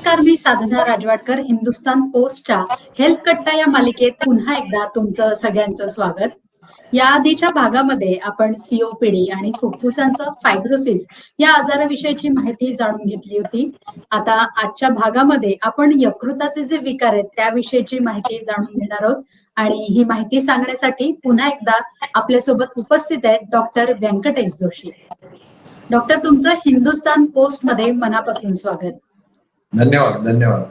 नमस्कार, मी साधना राजवाडकर. हिंदुस्तान पोस्टच्या हेल्थ कट्टा या मालिकेत पुन्हा एकदा तुमचं सगळ्यांचं स्वागत. या आधीच्या भागामध्ये आपण सीओपीडी आणि फुफ्फुसांचं फायब्रोसिस या आजाराविषयीची माहिती जाणून घेतली होती. आता आजच्या भागामध्ये आपण यकृताचे जे विकार आहेत त्याविषयीची माहिती जाणून घेणार आहोत आणि ही माहिती सांगण्यासाठी पुन्हा एकदा आपल्यासोबत उपस्थित आहेत डॉक्टर व्यंकटेश जोशी. डॉक्टर, तुमचं हिंदुस्तान पोस्ट मध्ये मनापासून स्वागत. धन्यवाद धन्यवाद.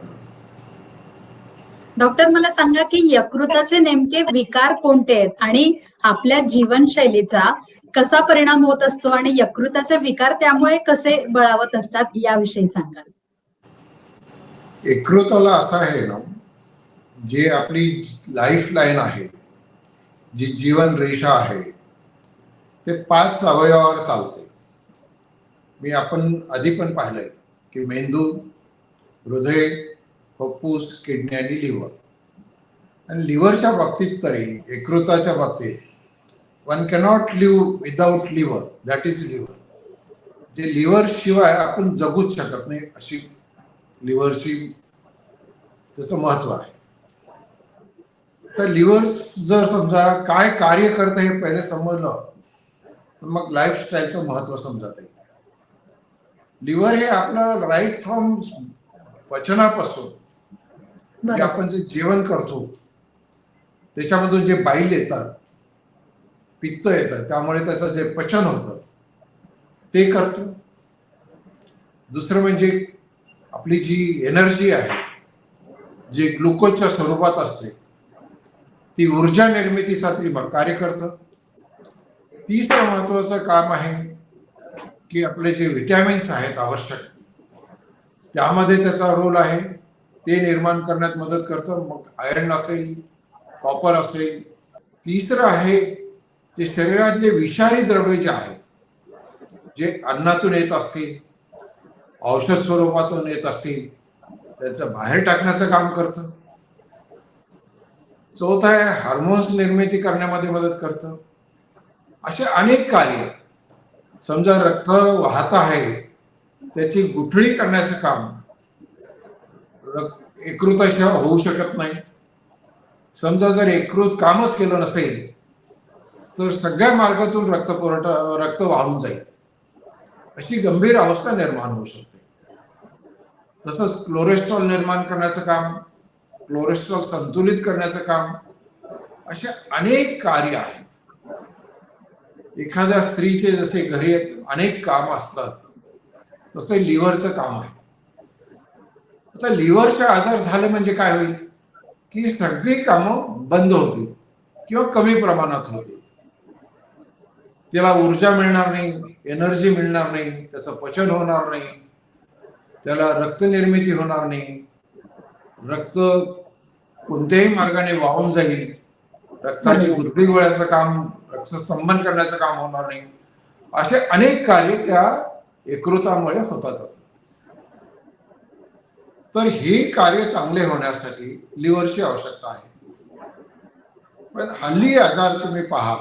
डॉक्टर, मला सांगा की यकृताचे नेमके विकार कोणते आहेत आणि आपल्या जीवनशैलीचा कसा परिणाम होत असतो आणि यकृताचे विकार त्यामुळे कसे बळावत असतात याविषयी सांगाल. यकृताला असं आहे ना, जे आपली लाईफ लाईन आहे, जी जीवन रेषा आहे, ते 5 अवयवावर चालते. मी आपण आधी पण पाहिलंय की मेंदू, हृदय, फुफ्फुस, किडनी आणि लिव्हर. आणि लिव्हरच्या बाबतीत तरी यकृताच्या बाबतीत one cannot live without liver, that is liver. जे लिव्हर शिवाय आपण जगूच शकत नाही, अशी लिव्हरची त्याचं महत्व आहे. तर लिव्हर जर समजा काय कार्य करतं हे पहिले समजलं तर मग लाईफस्टाईलचं महत्व समजत आहे. लिव्हर हे आपलं राईट फ्रॉम पचनापासून जे आपण जे जेवण करतो त्याच्यामधून जे बाईल येतात, पित्त येतं, त्यामुळे त्याचं जे पचन होतं ते करतं. दुसरं म्हणजे आपली जी एनर्जी आहे, जे ग्लुकोजच्या स्वरूपात असते, ती ऊर्जा निर्मितीसाठी मग कार्य करतं. तिसरं महत्वाचं काम आहे की आपले जे विटॅमिन्स आहेत आवश्यक, त्यामध्ये त्याचा रोल आहे, ते निर्माण करण्यात मदत करतं. मग आयर्न असेल, कॉपर असेल. तिसरं आहे जे शरीरातले विषारी द्रव्य जे आहेत, जे अन्नातून येत असतील, औषध स्वरूपातून येत असतील, त्याचं बाहेर टाकण्याचं काम करतं. चौथं आहे हार्मोन्स निर्मिती करण्यामध्ये मदत करतं. असे अनेक कार्य. समजा रक्त वाहत आहे, त्याची गुठळी करण्याचं काम यकृताशिवाय होऊ शकत नाही. समजा जर यकृत कामच केलं नसेल तर सगळ्या मार्गातून रक्त वाहून जाईल, अशी गंभीर अवस्था निर्माण होऊ शकते. तसंच कोलेस्ट्रॉल निर्माण करण्याचं काम, कोलेस्ट्रॉल संतुलित करण्याचं काम, असे अनेक कार्य आहेत. एखाद्या स्त्रीचे जसे घरी अनेक काम असतात, तसे लिव्हरचं काम आहे. आता लिव्हरचे आजार झाले म्हणजे काय होईल की सगळी कामं बंद होतील किंवा कमी प्रमाणात होतील. त्याला ऊर्जा मिळणार नाही, एनर्जी मिळणार नाही, त्याचं पचन होणार नाही, त्याला रक्त निर्मिती होणार नाही, रक्त कोणत्याही मार्गाने वाहून जाईल, रक्ताची गुठळी गोळ्याचं काम, रक्तस्तंभन करण्याचं काम होणार नाही. असे अनेक कार्य त्या यकृतामुळे होतात. तर हे कार्य चांगले होण्यासाठी लिव्हरची आवश्यकता आहे. पण हल्ली आजार तुम्ही पहा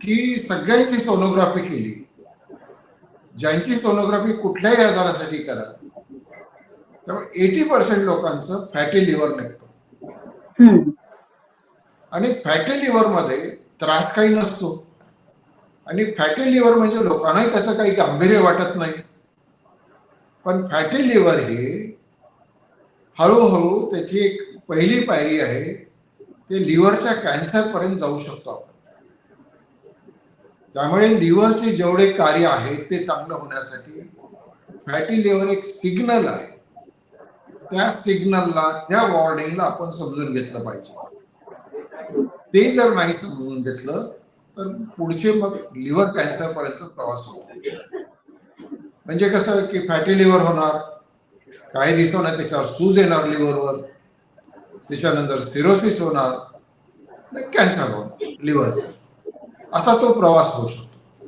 की सगळ्यांची सोनोग्राफी केली, ज्यांची सोनोग्राफी कुठल्याही आजारासाठी करा, त्यामुळे 80% लोकांचं फॅटी लिव्हर निघतं. आणि फॅटी लिव्हर मध्ये त्रास काही नसतो. आणि फॅटी लिव्हर म्हणजे लोकांनाही त्याचं काही गांभीर्य वाटत नाही. पण फॅटी लिव्हर हे हळूहळू त्याची एक पहिली पायरी आहे, ते लिव्हरच्या कॅन्सर पर्यंत जाऊ शकतो आपण. त्यामुळे लिव्हरचे जेवढे कार्य आहे ते चांगलं होण्यासाठी फॅटी लिव्हर एक सिग्नल आहे. त्या सिग्नलला, त्या वॉर्निंगला आपण समजून घेतलं पाहिजे. ते जर नाही समजून घेतलं तर पुढचे मग लिव्हर कॅन्सर पर्यंत प्रवास होतो. म्हणजे कसं की फॅटी लिव्हर होणार, काही दिवसांना त्याच्यावर सूज येणार लिव्हरवर, त्याच्यानंतर सिरोसिस होणार, कॅन्सर होणार लिव्हरचा, असा तो प्रवास होऊ शकतो.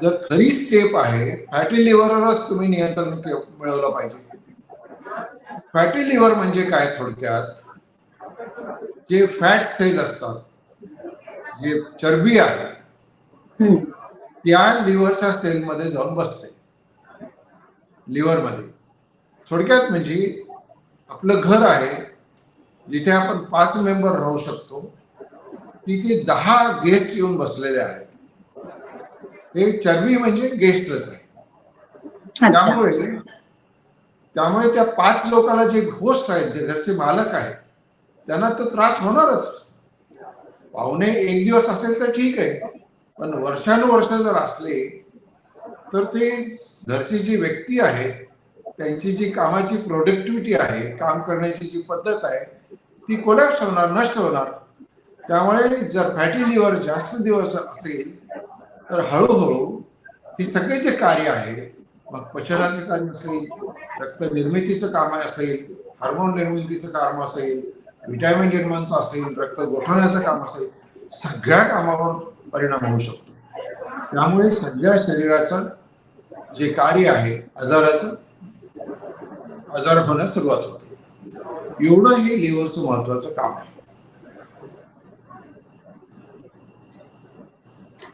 जर खरी स्टेप आहे, फॅटी लिव्हरवरच तुम्ही नियंत्रण मिळवलं पाहिजे. फॅटी लिव्हर म्हणजे काय थोडक्यात, जे फॅट सेल असतात, जे चरबी आहे, त्या लिव्हरच्या सेलमध्ये जाऊन बसते लिव्हरमध्ये. थोडक्यात म्हणजे आपलं घर आहे, जिथे आपण 5 मेंबर राहू शकतो, तिथे 10 गेस्ट येऊन बसलेले आहेत. हे चरबी म्हणजे गेस्टच आहे. अच्छा. त्यामुळे त्या 5 लोकांना जे होस्ट आहेत, जे घरचे मालक आहेत, त्यांना तो त्रास होणारच. पाहुणे एक दिवस असेल तर ठीक आहे, पण वर्षानुवर्ष जर असले तर ते घरची जी व्यक्ती आहे, त्यांची जी कामाची प्रोडक्टिव्हिटी आहे, काम करण्याची जी पद्धत आहे, ती कोलॅप्स होणार, नष्ट होणार. त्यामुळे जर फॅटी लिव्हर जास्त दिवस असेल तर हळूहळू ही सगळे जे कार्य आहेत, मग पचनाचे कार्य असेल, रक्त निर्मितीचं काम असेल, हार्मोन निर्मितीचं काम असेल, व्हिटॅमिन निर्माणचं असेल, रक्त गोठवण्याचं काम असेल, सगळ्या कामावर परिणाम होऊ शकतो. त्यामुळे सगळ्या शरीराचं जे कार्य आहे आजार होण्यास सुरुवात होते. एवढं हे लिव्हरचं महत्वाचं काम आहे.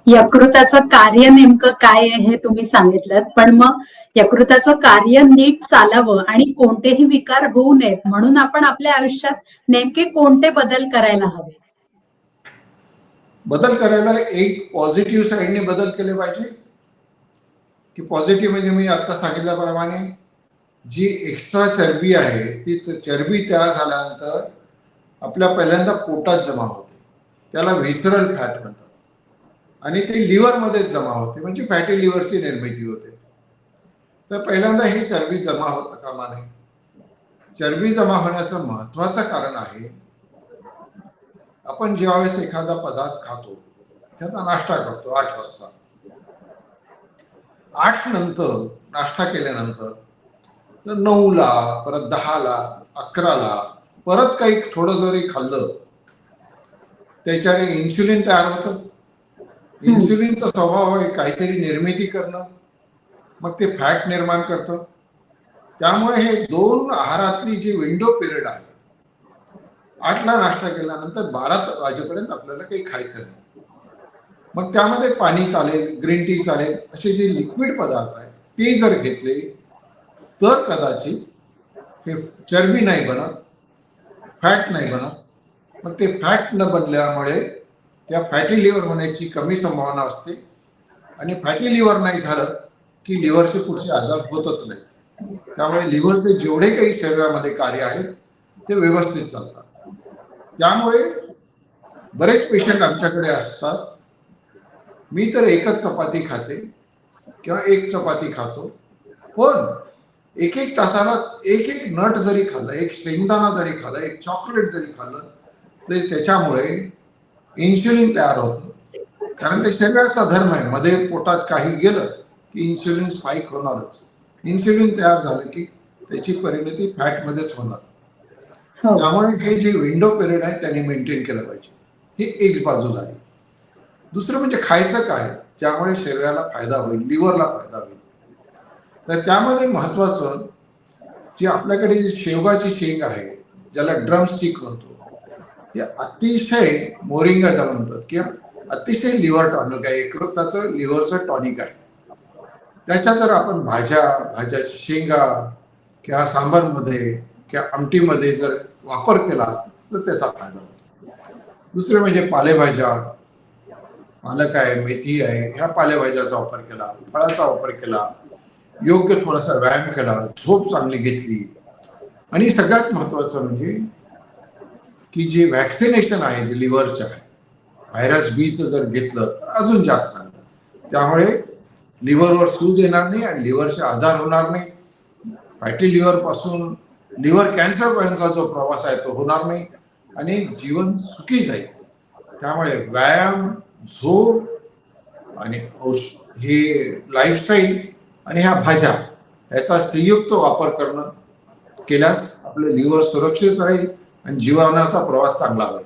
यकृताचं कार्य नेमकं काय आहे हे तुम्ही सांगितलं, पण मग यकृताचं कार्य नीट चालावं आणि कोणतेही विकार होऊ नयेत म्हणून आपण आपल्या आयुष्यात नेमके कोणते बदल करायला हवे? बदल करायला एक पॉझिटिव्ह साईडने बदल केले पाहिजे, की पॉझिटिव्ह म्हणजे मी आता सांगितल्याप्रमाणे जी एक्स्ट्रा चरबी आहे, ती चरबी तयार झाल्यानंतर आपल्या पहिल्यांदा पोटात जमा होते, त्याला व्हिसरल फॅट म्हणतात, आणि ते लिव्हरमध्ये जमा होते, म्हणजे फॅटी लिव्हरची निर्मिती होते. तर पहिल्यांदा ही चरबी जमा होता कामा नये. चरबी जमा होण्याचं महत्वाचं कारण आहे, आपण ज्यावेळेस एखादा पदार्थ खातो, एखादा नाश्ता करतो 8 वाजता, 8 नंतर नाश्ता केल्यानंतर तर 9ला, परत 10ला, 11ला परत काही थोडं जरी खाल्लं, त्याच्याने इन्सुलिन तयार होतं. इन्सुलिनचा स्वभाव आहे काहीतरी निर्मिती करणं, मग ते फॅट निर्माण करतं. त्यामुळे हे 2 आहारातली जी विंडो पिरियड आहे, 8ला नाश्ता केल्यानंतर 12 वाजेपर्यंत आपल्याला काही खायचं नाही. मग त्यामध्ये पाणी चालेल, ग्रीन टी चालेल, असे जे लिक्विड पदार्थ आहेत ते जर घेतले तर कदाचित हे चरबी नाही बनत, फॅट नाही बनत. मग ते फॅट न बनल्यामुळे त्या फॅटी लिव्हर होण्याची कमी संभावना असते, आणि फॅटी लिव्हर नाही झालं की लिव्हरचे पुढचे आजार होतच नाही. त्यामुळे लिव्हरचे जेवढे काही शरीरामध्ये कार्य आहेत ते व्यवस्थित चालतात. त्यामुळे बरेच पेशंट आमच्याकडे असतात, मी तर एकच चपाती खाते किंवा एक चपाती खातो, पण एक तासाला एक नट जरी खाल्लं, एक शेंगदाणा जरी खाल्लं, एक चॉकलेट जरी खाल्लं, तरी त्याच्यामुळे इन्सुलिन तयार होतं. कारण ते शरीराचा धर्म आहे, मध्ये पोटात काही गेलं की इन्सुलिन स्पाइक होणारच. इन्सुलिन तयार झालं की त्याची परिणती फॅटमध्येच होणार. त्यामुळे हे जे विंडो पिरियड आहे त्यांनी मेंटेन केलं पाहिजे. ही एक बाजू झाली. दुसरं म्हणजे खायचं काय ज्यामुळे शरीराला फायदा होईल, लिव्हरला फायदा होईल. तर त्यामध्ये महत्वाचं जी आपल्याकडे जी शेवगाची शेंग आहे, ज्याला ड्रमस्टिक म्हणतो, ते अतिशय मोरिंगा ज्याला म्हणतात, किंवा अतिशय लिव्हर टॉनिक आहे, यकृताचं लिव्हरचं टॉनिक आहे. त्याच्या जर आपण भाज्याची शेंगा किंवा सांबारमध्ये किंवा आमटीमध्ये जर वापर केला तर त्याचा फायदा होतो. दुसरे म्हणजे पालेभाज्या, पालक आहे, मेथी आहे, ह्या पालेभाज्याचा वापर केला, फळाचा वापर केला, योग्य थोडासा व्यायाम केला, झोप चांगली घेतली, आणि सगळ्यात महत्वाचं म्हणजे की जे व्हॅक्सिनेशन आहे जे लिव्हरचं आहे, व्हायरस बीचं जर घेतलं तर अजून जास्त चांगलं. त्यामुळे लिव्हरवर सूज येणार नाही आणि लिव्हरचे आजार होणार नाही. फॅटी लिव्हर पासून लिव्हर कॅन्सर पर्यंतचा जो प्रवास आहे तो होणार नाही, आणि जीवन सुखी जाईल. त्यामुळे व्यायाम, झोप आणि हे लाईफस्टाईल आणि ह्या भाज्या याचा संयुक्त वापर करणं केल्यास आपलं लिव्हर सुरक्षित राहील आणि जीवनाचा प्रवास चांगला होईल.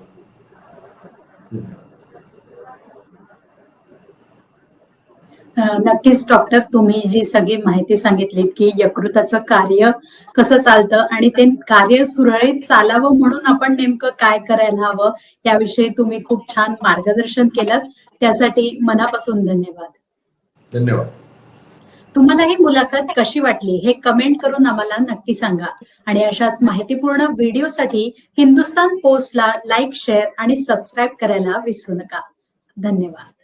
नक्कीच डॉक्टर, तुम्ही जी सगळी माहिती सांगितलीत की यकृताचं कार्य कसं चालतं आणि ते कार्य सुरळीत चालावं म्हणून आपण नेमकं काय करायला हवं, याविषयी तुम्ही खूप छान मार्गदर्शन केलं. त्यासाठी मनापासून धन्यवाद. धन्यवाद. तुम्हाला ही मुलाखत कशी वाटली हे कमेंट करून आम्हाला नक्की सांगा आणि अशाच माहितीपूर्ण व्हिडिओसाठी हिंदुस्तान पोस्टला लाईक, शेअर आणि सबस्क्राईब करायला विसरू नका. धन्यवाद.